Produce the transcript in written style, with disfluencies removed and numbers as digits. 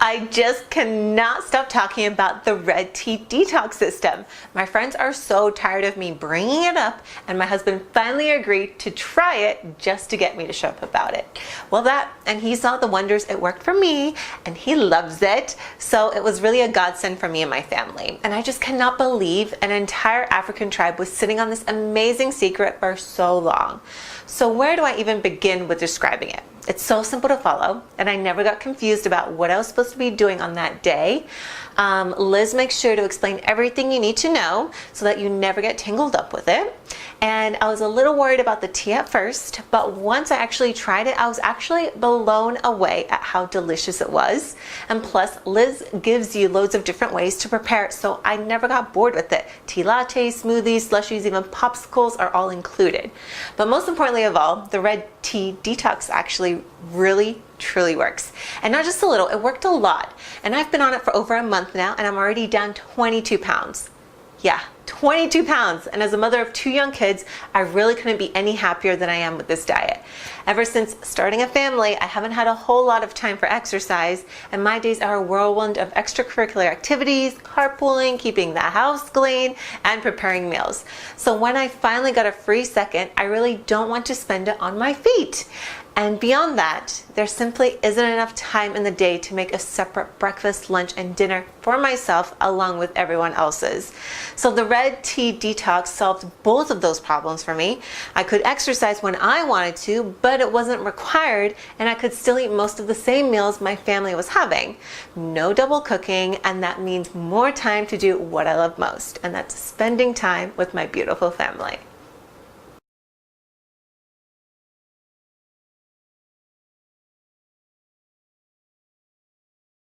I just cannot stop talking about the red tea detox system. My friends are so tired of me bringing it up, and my husband finally agreed to try it just to get me to shut up about it. Well, and he saw the wonders it worked for me, and he loves it. So it was really a godsend for me and my family. And I just cannot believe an entire African tribe was sitting on this amazing secret for so long. So where do I even begin with describing it? It's so simple to follow, and I never got confused about what I was supposed to be doing on that day. Liz makes sure to explain everything you need to know so that you never get tangled up with it. And I was a little worried about the tea at first, but once I actually tried it, I was actually blown away at how delicious it was. And plus, Liz gives you loads of different ways to prepare it, so I never got bored with it. Tea lattes, smoothies, slushies, even popsicles are all included. But most importantly of all, the red tea detox actually really truly works. And not just a little, it worked a lot. And I've been on it for over a month now, and I'm already down 22 pounds. Yeah, 22 pounds. And as a mother of 2 young kids, I really couldn't be any happier than I am with this diet. Ever since starting a family, I haven't had a whole lot of time for exercise, and my days are a whirlwind of extracurricular activities, carpooling, keeping the house clean, and preparing meals. So when I finally got a free second, I really don't want to spend it on my feet. And beyond that, there simply isn't enough time in the day to make a separate breakfast, lunch, and dinner for myself along with everyone else's. So the red tea detox solved both of those problems for me. I could exercise when I wanted to, but it wasn't required, and I could still eat most of the same meals my family was having. No double cooking, and that means more time to do what I love most, and that's spending time with my beautiful family.